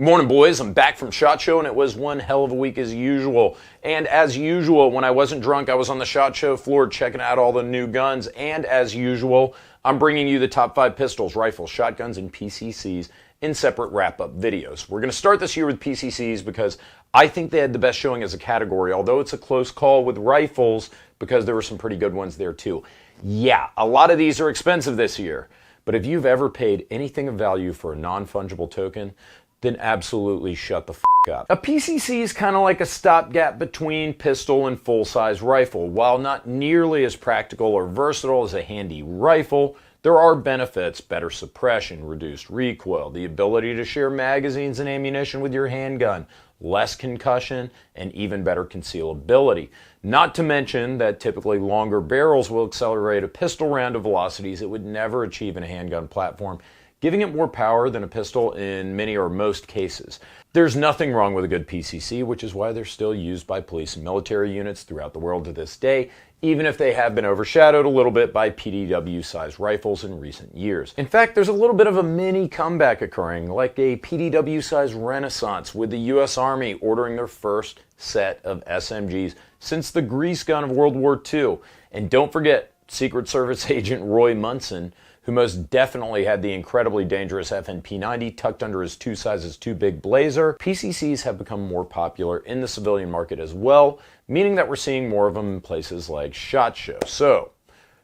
Morning, boys. I'm back from SHOT Show, and it was one hell of a week as usual. And as usual, when I wasn't drunk, I was on the SHOT Show floor checking out all the new guns. And as usual, I'm bringing you the top 5 pistols, rifles, shotguns, and PCCs in separate wrap-up videos. We're going to start this year with PCCs because I think they had the best showing as a category, although it's a close call with rifles because there were some pretty good ones there too. Yeah, a lot of these are expensive this year, but if you've ever paid anything of value for a non-fungible token, then absolutely shut the f*** up. A PCC is kind of like a stopgap between pistol and full-size rifle. While not nearly as practical or versatile as a handy rifle, there are benefits: better suppression, reduced recoil, the ability to share magazines and ammunition with your handgun, less concussion, and even better concealability. Not to mention that typically longer barrels will accelerate a pistol round to velocities it would never achieve in a handgun platform, giving it more power than a pistol in many or most cases. There's nothing wrong with a good PCC, which is why they're still used by police and military units throughout the world to this day, even if they have been overshadowed a little bit by PDW-sized rifles in recent years. In fact, there's a little bit of a mini comeback occurring, like a PDW-sized renaissance with the US Army ordering their first set of SMGs since the grease gun of World War II. And don't forget Secret Service agent Roy Munson, who most definitely had the incredibly dangerous FN-P90 tucked under his 2 sizes too big blazer. PCCs have become more popular in the civilian market as well, meaning that we're seeing more of them in places like SHOT Show. So,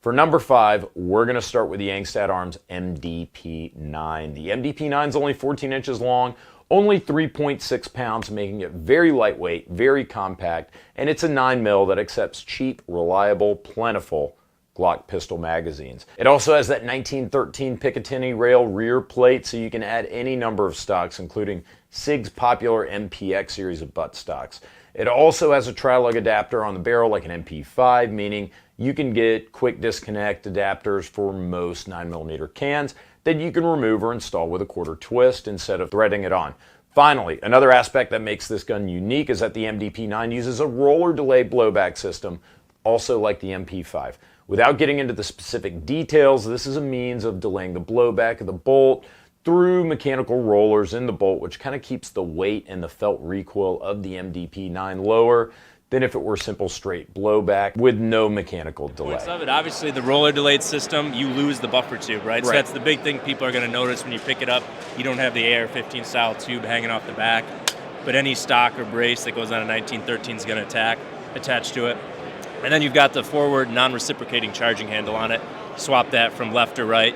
for number 5, we're going to start with the Yangstat Arms MDP9. The MDP9 is only 14 inches long, only 3.6 pounds, making it very lightweight, very compact, and it's a 9mm that accepts cheap, reliable, plentiful Glock pistol magazines. It also has that 1913 Picatinny rail rear plate, so you can add any number of stocks, including SIG's popular MPX series of butt stocks. It also has a tri-lug adapter on the barrel like an MP5, meaning you can get quick disconnect adapters for most 9mm cans that you can remove or install with a quarter twist instead of threading it on. Finally, another aspect that makes this gun unique is that the MDP9 uses a roller delay blowback system, also like the MP5. Without getting into the specific details, this is a means of delaying the blowback of the bolt through mechanical rollers in the bolt, which kind of keeps the weight and the felt recoil of the MDP9 lower than if it were simple straight blowback with no mechanical delay. Points of it, obviously the roller delayed system, you lose the buffer tube, right? So that's the big thing people are going to notice when you pick it up. You don't have the AR-15 style tube hanging off the back, but any stock or brace that goes on a 1913 is going to attach to it. And then you've got the forward non-reciprocating charging handle on it. Swap that from left to right.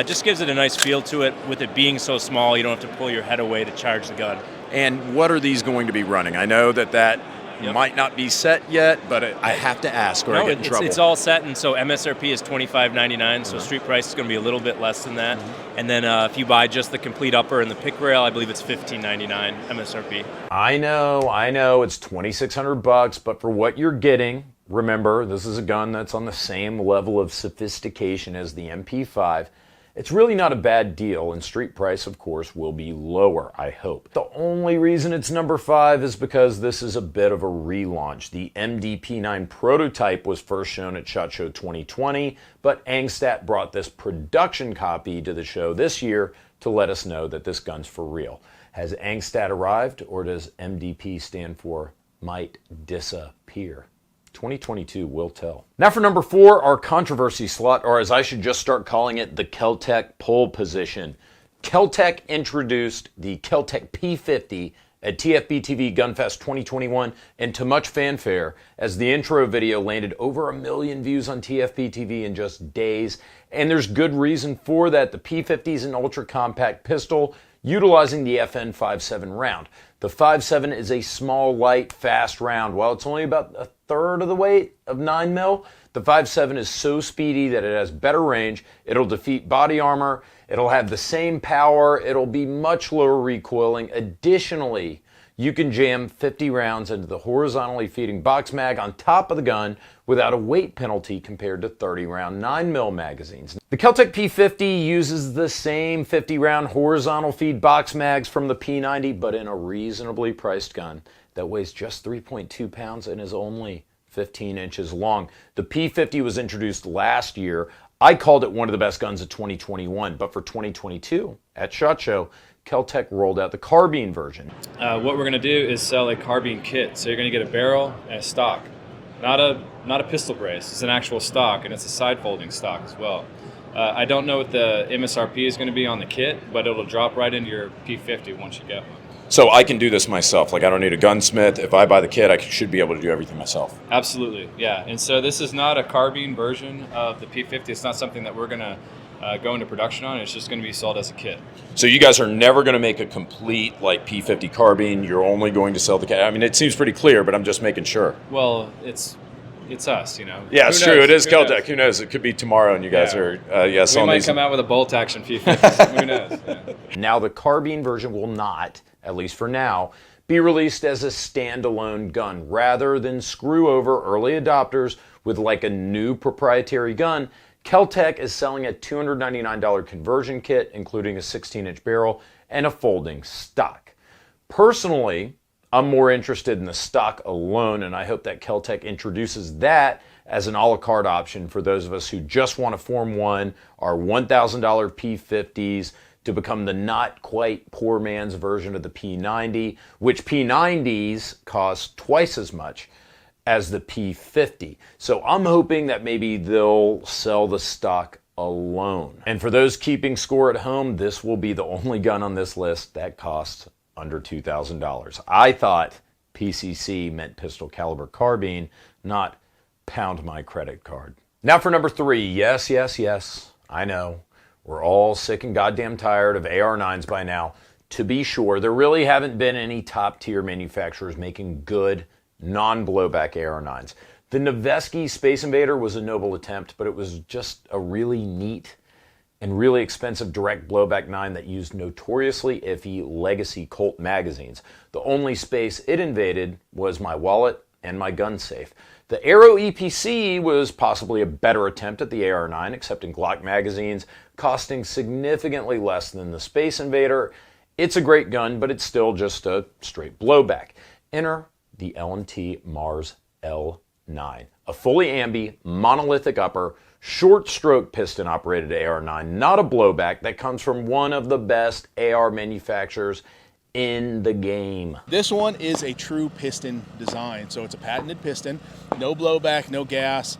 Just gives it a nice feel to it. With it being so small, you don't have to pull your head away to charge the gun. And what are these going to be running? I know that might not be set yet, but I have to ask or I get in trouble. It's all set, and so MSRP is $25.99, so street price is going to be a little bit less than that. And then if you buy just the complete upper and the pick rail, I believe it's $15.99 MSRP. I know, it's $2,600, but for what you're getting, remember, this is a gun that's on the same level of sophistication as the MP5. It's really not a bad deal, and street price, of course, will be lower, I hope. The only reason it's number 5 is because this is a bit of a relaunch. The MDP9 prototype was first shown at SHOT Show 2020, but Yangstat brought this production copy to the show this year to let us know that this gun's for real. Has Yangstat arrived, or does MDP stand for might disappear? 2022 will tell. Now for number 4, our controversy slot, or as I should just start calling it, the Keltec pole position. Keltec introduced the Keltec P50 at TFBTV Gunfest 2021, and to much fanfare, as the intro video landed over 1 million views on TFBTV in just days. And there's good reason for that. The P50 is an ultra-compact pistol utilizing the FN-57 round. The 5.7 is a small, light, fast round. While it's only about a third of the weight of 9mm, the 5.7 is so speedy that it has better range. It'll defeat body armor. It'll have the same power. It'll be much lower recoiling. Additionally, you can jam 50 rounds into the horizontally feeding box mag on top of the gun without a weight penalty compared to 30-round 9mm magazines. The Keltec P50 uses the same 50-round horizontal feed box mags from the P90, but in a reasonably priced gun that weighs just 3.2 pounds and is only 15 inches long. The P50 was introduced last year. I called it one of the best guns of 2021, but for 2022 at SHOT Show, Kel-Tec rolled out the carbine version. What we're going to do is sell a carbine kit. So you're going to get a barrel and a stock. Not a pistol brace. It's an actual stock, and it's a side folding stock as well. I don't know what the MSRP is going to be on the kit, but it'll drop right into your P50 once you get one. So I can do this myself. Like, I don't need a gunsmith. If I buy the kit, I should be able to do everything myself. Absolutely, yeah. And so this is not a carbine version of the P50. It's not something that we're going to go into production on. It's just going to be sold as a kit. So you guys are never going to make a complete like P50 carbine. You're only going to sell the kit. I mean, it seems pretty clear, but I'm just making sure. Well, it's us, you know. Yeah, it's true. It is Kel-Tec. Who knows? It could be tomorrow, and you guys are we might come out with a bolt action P50. Who knows? Yeah. Now the carbine version will not, at least for now, be released as a standalone gun. Rather than screw over early adopters with like a new proprietary gun, Kel-Tec is selling a $299 conversion kit, including a 16-inch barrel and a folding stock. Personally, I'm more interested in the stock alone, and I hope that Kel-Tec introduces that as an a la carte option for those of us who just want to form one, our $1,000 P50s, to become the not quite poor man's version of the P90, which P90s cost twice as much as the P50. So I'm hoping that maybe they'll sell the stock alone. And for those keeping score at home, this will be the only gun on this list that costs under $2,000. I thought PCC meant pistol caliber carbine, not pound my credit card. Now for number 3. Yes, I know. We're all sick and goddamn tired of AR9s by now. To be sure, there really haven't been any top tier manufacturers making good non-blowback AR9s. The Noveske Space Invader was a noble attempt, but it was just a really neat and really expensive direct blowback 9 that used notoriously iffy legacy Colt magazines. The only space it invaded was my wallet and my gun safe. The Aero EPC was possibly a better attempt at the AR9, accepting Glock magazines, costing significantly less than the Space Invader. It's a great gun, but it's still just a straight blowback. Enter the L&T Mars L9, a fully ambi, monolithic upper, short stroke piston operated AR9, not a blowback, that comes from one of the best AR manufacturers in the game. This one is a true piston design. So it's a patented piston, no blowback, no gas.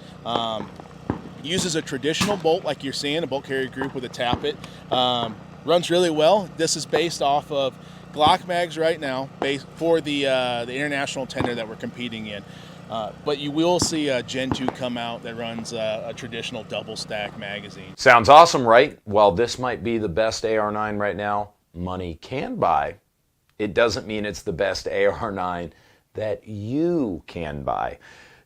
Uses a traditional bolt like you're seeing, a bolt carrier group with a tappet. Runs really well. This is based off of Glock mags right now, based for the international tender that we're competing in. But you will see a Gen 2 come out that runs a traditional double stack magazine. Sounds awesome, right? While this might be the best AR9 right now money can buy, it doesn't mean it's the best AR9 that you can buy.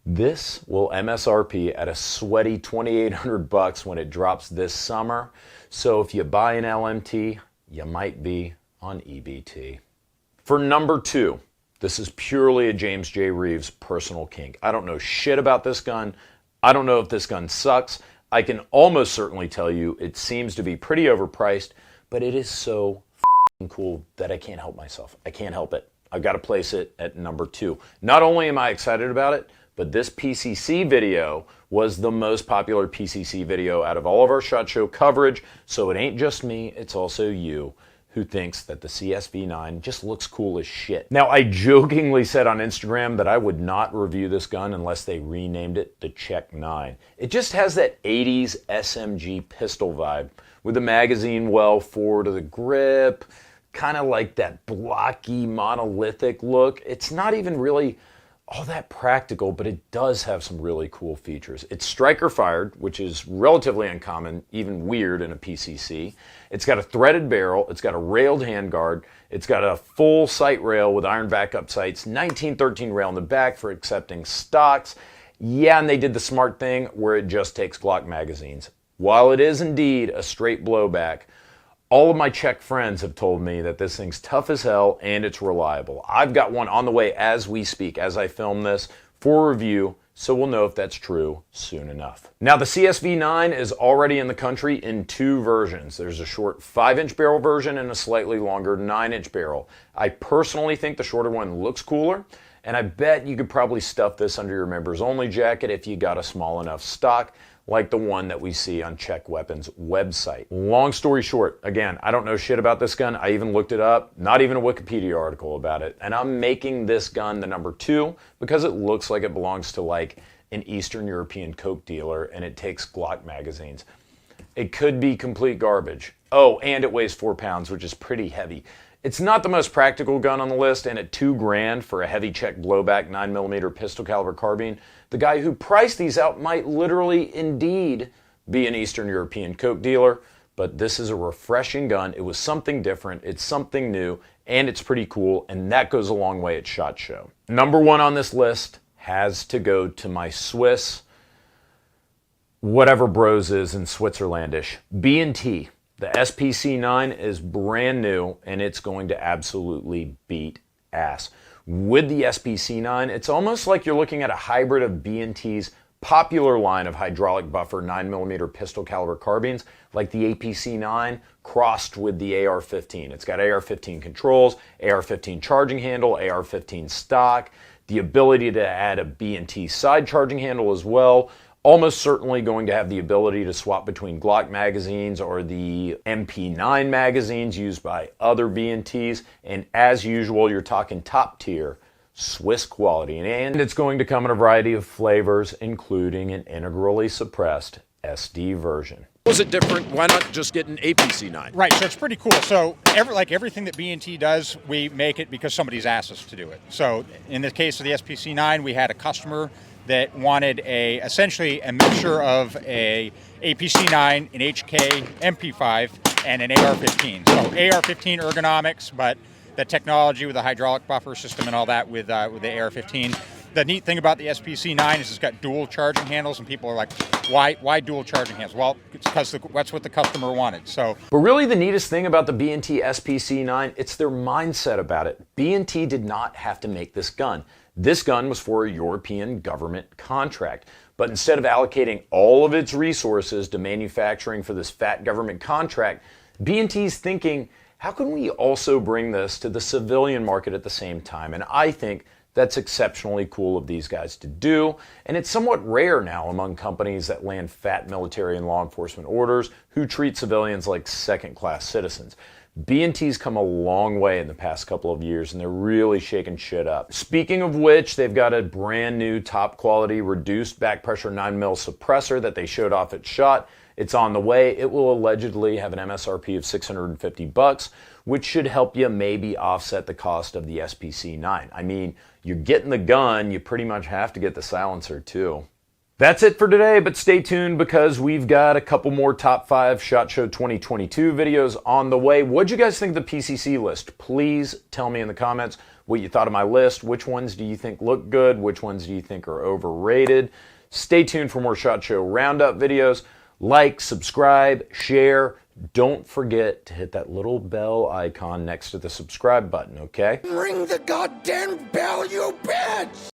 This will MSRP at a sweaty $2,800 when it drops this summer. So if you buy an LMT, you might be on EBT. For number 2, this is purely a James J. Reeves personal kink. I don't know shit about this gun. I don't know if this gun sucks. I can almost certainly tell you it seems to be pretty overpriced, but it is so cool that I can't help myself. I can't help it. I've got to place it at number 2. Not only am I excited about it, but this PCC video was the most popular PCC video out of all of our SHOT Show coverage, so it ain't just me, it's also you who thinks that the CSV9 just looks cool as shit. Now, I jokingly said on Instagram that I would not review this gun unless they renamed it the Czech 9. It just has that 80s SMG pistol vibe, with the magazine well forward of the grip, kind of like that blocky, monolithic look. It's not even really all that practical, but it does have some really cool features. It's striker fired, which is relatively uncommon, even weird in a PCC. It's got a threaded barrel, it's got a railed handguard, it's got a full sight rail with iron backup sights, 1913 rail in the back for accepting stocks. Yeah, and they did the smart thing where it just takes Glock magazines. While it is indeed a straight blowback, all of my Czech friends have told me that this thing's tough as hell and it's reliable. I've got one on the way as we speak, as I film this, for review, so we'll know if that's true soon enough. Now, the CSV9 is already in the country in 2 versions. There's a short 5-inch barrel version and a slightly longer 9-inch barrel. I personally think the shorter one looks cooler, and I bet you could probably stuff this under your members only jacket if you got a small enough stock. like the one that we see on Czech Weapons website. Long story short, again, I don't know shit about this gun. I even looked it up, not even a Wikipedia article about it. And I'm making this gun the number 2 because it looks like it belongs to like an Eastern European coke dealer and it takes Glock magazines. It could be complete garbage. Oh, and it weighs 4 pounds, which is pretty heavy. It's not the most practical gun on the list, and at $2 grand for a heavy Czech blowback 9mm pistol caliber carbine, the guy who priced these out might literally indeed be an Eastern European coke dealer, but this is a refreshing gun. It was something different, it's something new, and it's pretty cool, and that goes a long way at SHOT Show. Number 1 on this list has to go to my Swiss, whatever bros is in Switzerlandish, B&T. The SPC9 is brand new and it's going to absolutely beat ass. With the SPC9, it's almost like you're looking at a hybrid of B&T's popular line of hydraulic buffer 9mm pistol caliber carbines, like the APC9 crossed with the AR-15. It's got AR-15 controls, AR-15 charging handle, AR-15 stock, the ability to add a B&T side charging handle as well. Almost certainly going to have the ability to swap between Glock magazines or the MP9 magazines used by other B&Ts. And as usual, you're talking top tier Swiss quality. And it's going to come in a variety of flavors, including an integrally suppressed SD version. Was it different? Why not just get an APC9? Right, so it's pretty cool. So everything that B&T does, we make it because somebody's asked us to do it. So in the case of the SPC9, we had a customer that wanted essentially a mixture of a APC9, an HK MP5, and an AR-15. So AR-15 ergonomics, but the technology with the hydraulic buffer system and all that with the AR-15. The neat thing about the SPC9 is it's got dual charging handles, and people are like, why dual charging handles? Well, it's because that's what the customer wanted. So, but really the neatest thing about the B&T SPC9, it's their mindset about it. B&T did not have to make this gun. This gun was for a European government contract, but instead of allocating all of its resources to manufacturing for this fat government contract, B&T's thinking, how can we also bring this to the civilian market at the same time? And I think that's exceptionally cool of these guys to do, and it's somewhat rare now among companies that land fat military and law enforcement orders who treat civilians like second-class citizens. B&T's come a long way in the past couple of years, and they're really shaking shit up. Speaking of which, they've got a brand new top quality reduced back pressure 9mm suppressor that they showed off at SHOT. It's on the way. It will allegedly have an MSRP of $650, which should help you maybe offset the cost of the SPC9. I mean, you're getting the gun, you pretty much have to get the silencer too. That's it for today, but stay tuned because we've got a couple more top 5 SHOT Show 2022 videos on the way. What'd you guys think of the PCC list? Please tell me in the comments what you thought of my list. Which ones do you think look good? Which ones do you think are overrated? Stay tuned for more SHOT Show Roundup videos. Like, subscribe, share. Don't forget to hit that little bell icon next to the subscribe button, okay? Ring the goddamn bell, you bitch!